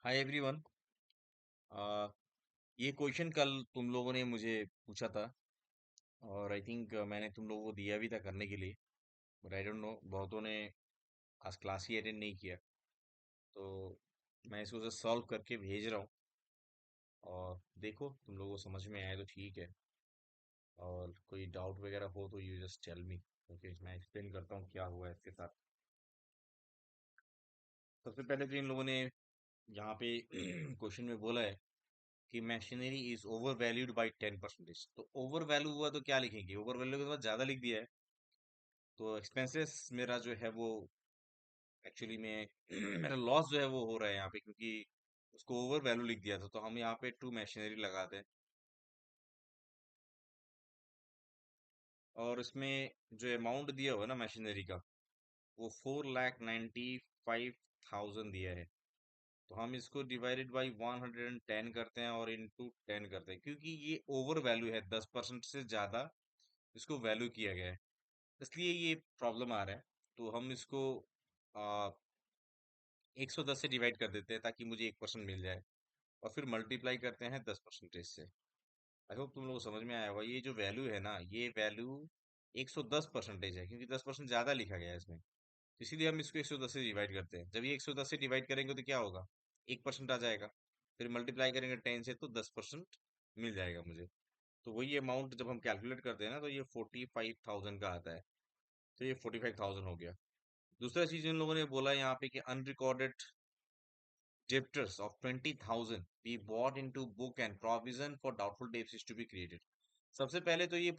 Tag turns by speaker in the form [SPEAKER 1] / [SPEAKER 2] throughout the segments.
[SPEAKER 1] Hi everyone. ये question कल तुम लोगों ने मुझे पूछा था और आई थिंक मैंने तुम लोगों को दिया भी था करने के लिए। बट आई डोंट नो, बहुतों ने आज क्लास ही अटेंड नहीं किया, तो मैं इसको जस्ट सॉल्व करके भेज रहा हूँ। और देखो, तुम लोगों को समझ में आए तो ठीक है, और कोई डाउट वगैरह हो तो you just tell me. Okay, मैं एक्सप्लेन करता हूँ क्या हुआ है इसके साथ। सबसे पहले तो इन लोगों ने यहाँ पे क्वेश्चन में बोला है कि machinery is over valued by 10%। तो ओवर वैल्यू हुआ तो क्या लिखेंगे? ओवर वैल्यू के बाद ज्यादा लिख दिया है, तो एक्सपेंसेस मेरा जो है वो एक्चुअली में मेरा लॉस जो है वो हो रहा है यहाँ पे, क्योंकि उसको ओवर वैल्यू लिख दिया था। तो हम यहाँ पे टू मशीनरी लगाते हैं, और इसमें जो अमाउंट दिया हुआ है ना मशीनरी का, वो 4,95,000 दिया है। तो हम इसको डिवाइडेड बाई 110 करते हैं और इनटू 10 करते हैं, क्योंकि ये ओवर वैल्यू है, 10% से ज्यादा इसको वैल्यू किया गया है, इसलिए ये प्रॉब्लम आ रहा है। तो हम इसको 110 से डिवाइड कर देते हैं ताकि मुझे 1% मिल जाए, और फिर मल्टीप्लाई करते हैं 10% से। आई होप तुम लोग को समझ में आया होगा। ये जो वैल्यू है ना, ये वैल्यू 110% है, क्योंकि 10% ज्यादा लिखा गया है इसमें। तो इसीलिए हम इसको 110 से डिवाइड करते हैं। जब ये 110 से डिवाइड करेंगे तो क्या होगा? 1% आ जाएगा। फिर मल्टीप्लाई करेंगे 10 से, तो 10% मिल जाएगा मुझे। तो वही अमाउंट जब हम कैलकुलेट करते हैं ना, तो ये 45,000 का आता है। तो ये 45,000 हो गया। दूसरा चीज इन लोगों ने बोला यहाँ पे कि unrecorded debtors of 20,000 be bought into book and provision for doubtful debts is to be created. सबसे पहले तो ये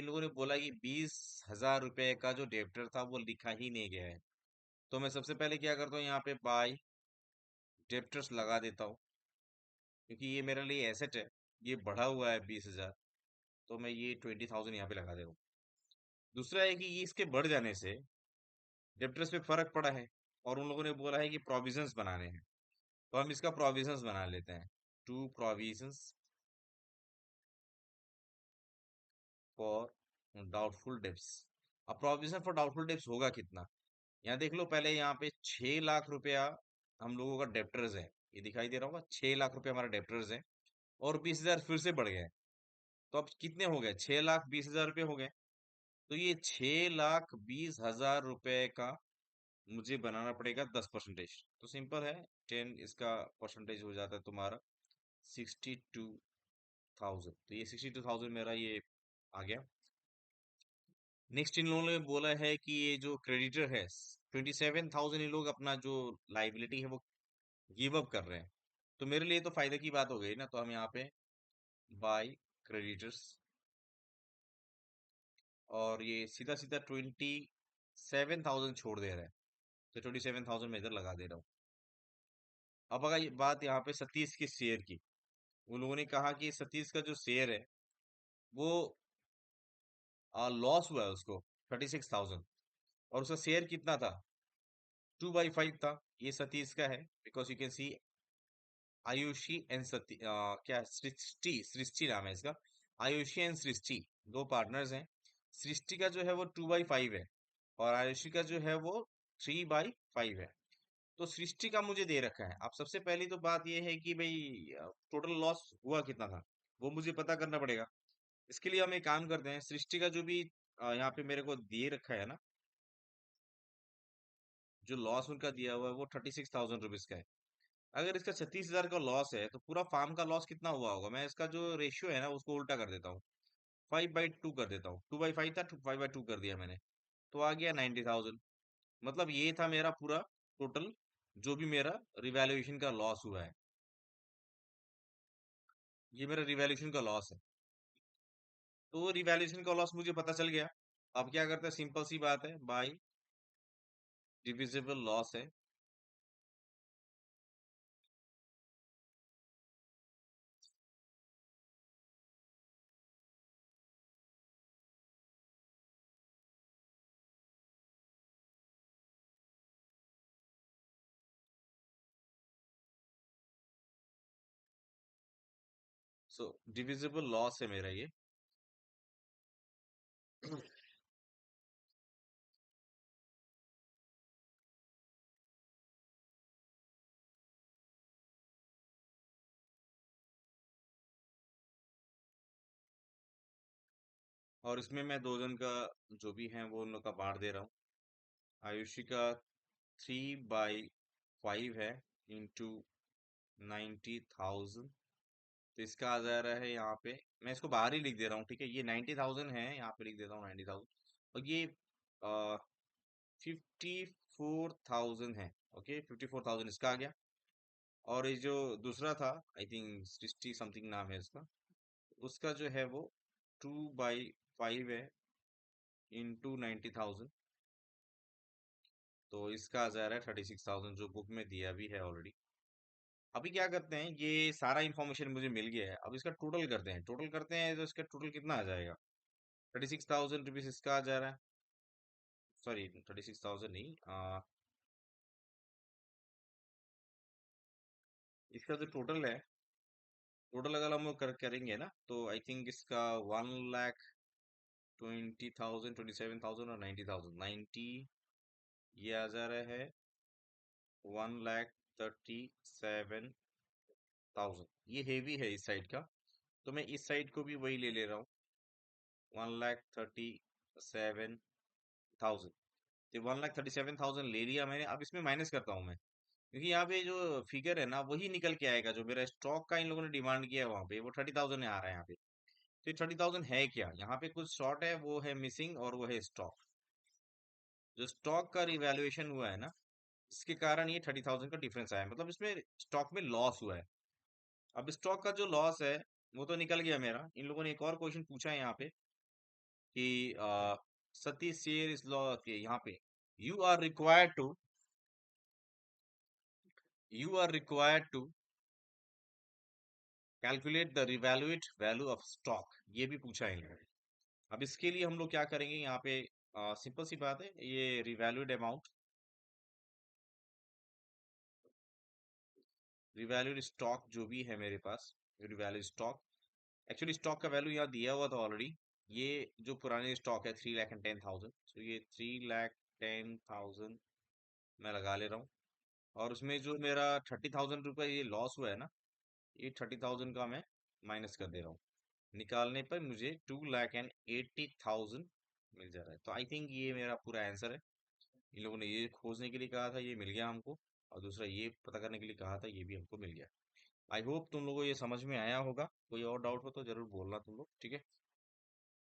[SPEAKER 1] लोगों ने बोला कि 20,000 रुपए का जो डेब्टर था वो लिखा ही नहीं गया है। तो मैं सबसे पहले क्या करता हूँ, यहाँ पे बाय डेब्टर्स लगा देता हूँ, क्योंकि ये मेरे लिए एसेट है। ये बढ़ा हुआ है 20,000, तो मैं ये 20,000 यहाँ पे लगा दे रहा हूँ। दूसरा है कि ये इसके बढ़ जाने से डेब्टर्स पे फर्क पड़ा है, और उन लोगों ने बोला है कि प्रोविजंस बनाने हैं। तो हम इसका प्रोविजंस बना लेते हैं। To provisions for doubtful debts. अब प्रोविजन फॉर डाउटफुल डेब्ट्स होगा कितना? यहाँ देख लो, पहले यहाँ पे 6 लाख रुपया हम लोगों का डेप्टर्स है। ये दिखाई दे रहा होगा, 6 लाख रुपया हमारा डेप्टर्स है, और 20,000 फिर से बढ़ गए। तो अब कितने हो गए? 6,20,000 रुपये हो गए। तो ये 6,20,000 रुपए का मुझे बनाना पड़ेगा 10%। तो सिंपल है, 10 इसका परसेंटेज हो जाता है तुम्हारा 62,000। तो ये 62,000 मेरा ये आ गया। नेक्स्ट इन लोगों ने बोला है कि ये जो क्रेडिटर है, 27,000 ये लोग अपना जो लाइबिलिटी है वो गिव अप कर रहे हैं। तो मेरे लिए तो फायदे की बात हो गई ना। तो हम यहाँ पे बाय क्रेडिटर्स, और ये सीधा सीधा 27,000 छोड़ दे रहा है, तो 27,000 मैं इधर लगा दे रहा हूँ। अब अगर ये बात यहाँ पे सतीश के शेयर की, उन लोगों ने कहा कि सतीश का जो शेयर है वो लॉस हुआ है उसको 36,000, और उसका शेयर कितना था? 2/5 था। ये सतीश का है, because you can see Ayushi and क्या, सृष्टि, सृष्टि नाम है इसका। आयुषी एंड सृष्टि दो पार्टनर्स हैं। सृष्टि का जो है वो 2/5 है, और आयुषी का जो है वो 3/5 है। तो सृष्टि का मुझे दे रखा है। अब सबसे पहली तो बात ये है कि भाई टोटल लॉस हुआ कितना था, वो मुझे पता करना पड़ेगा। इसके लिए हम एक काम करते हैं, सृष्टि का जो भी यहाँ पे मेरे को दे रखा है ना, जो लॉस उनका दिया हुआ है वो 36,000 रुपीज का है। अगर इसका 36,000 का लॉस है, तो पूरा फार्म का लॉस कितना हुआ होगा? मैं इसका जो रेशियो है ना उसको उल्टा कर देता हूँ, 5/2 कर देता हूँ। 2/5 था, 5/2 कर दिया मैंने, तो आ गया 90,000। मतलब ये था मेरा पूरा टोटल, जो भी मेरा रिवैल्यूएशन का लॉस हुआ है। ये मेरा रिवैल्यूएशन का लॉस है। तो रिवैल्यूएशन का लॉस मुझे पता चल गया। अब क्या करते हैं, सिंपल सी बात है, बाय डिविजिबल लॉस है। सो डिविजिबल लॉस है मेरा ये। और इसमें मैं दो जन का जो भी है वो उन लोग का बांट दे रहा हूँ। आयुषी का 3/5 है इंटू 90,000। तो इसका आ जा रहा है यहाँ पे, मैं इसको बाहर ही लिख दे रहा हूँ, ठीक है। ये 90,000 है, यहाँ पे लिख देता हूँ 90,000। और ये 54,000 है। ओके, 54,000 इसका आ गया। और ये जो दूसरा था, आई थिंक 60 समथिंग नाम है इसका, उसका जो है वो 2/5 है इंटू 90,000। तो इसका आ जा रहा है 36,000, जो बुक में दिया भी है ऑलरेडी। अभी क्या करते हैं, ये सारा इन्फॉर्मेशन मुझे मिल गया है, अब इसका टोटल करते हैं। टोटल करते हैं तो इसका टोटल कितना आ जाएगा? 36,000 रुपीज इसका आ जा रहा है। सॉरी, 36,000 नहीं, इसका जो टोटल है, टोटल अगर हम लोग करेंगे ना, तो आई थिंक इसका 1,20,000, 27,000 और 90,000, 90, ये आ जा रहा है 1,37,000। ये हेवी है इस साइड का, तो मैं इस साइड को भी वही ले ले रहा हूँ, 1,37,000। तो 1,37,000 ले लिया मैंने। अब इसमें माइनस करता हूँ मैं, क्योंकि यहाँ पे जो फिगर है ना वही निकल के आएगा, जो मेरा स्टॉक का इन लोगों ने डिमांड किया है वहां पे, वो 30,000 आ रहा है यहाँ पे। तो ये 30,000 है क्या, यहाँ पे कुछ शॉर्ट है, वो है मिसिंग, और वो है स्टॉक। जो स्टॉक का रिवैल्यूएशन हुआ है ना, इसके कारण ये 30,000 का डिफरेंस आया है। मतलब इसमें स्टॉक में लॉस हुआ है। अब स्टॉक का जो लॉस है वो तो निकल गया मेरा। इन लोगों ने एक और क्वेश्चन पूछा है यहाँ पे कि सतीश शेयर इज लॉ के यहाँ पे, you are required to you are required to calculate the revaluate value of stock, ये भी पूछा है इन्होंने। अब इसके लिए हम लोग क्या करेंगे यहाँ पे, सिंपल सी बात है, ये रिवैल्यूड अमाउंट, रिवैल्यूड स्टॉक जो भी है मेरे पास, रिवैल्यूड स्टॉक, एक्चुअली स्टॉक का वैल्यू यहाँ दिया हुआ था ऑलरेडी। ये जो पुराने स्टॉक है 3,10,000, तो ये 3,10,000 मैं लगा ले रहा हूँ। और उसमें जो मेरा 30,000 रुपये ये लॉस हुआ है ना, ये 30,000 का मैं माइनस कर दे रहा हूँ। निकालने पर मुझे 2,80,000 मिल जा रहा है। तो आई थिंक ये मेरा पूरा आंसर है। इन लोगों ने ये खोजने के लिए कहा था, ये मिल गया हमको। और दूसरा ये पता करने के लिए कहा था, ये भी हमको मिल गया। आई होप तुम लोगों को ये समझ में आया होगा। कोई और डाउट हो तो जरूर बोलना तुम लोग, ठीक है।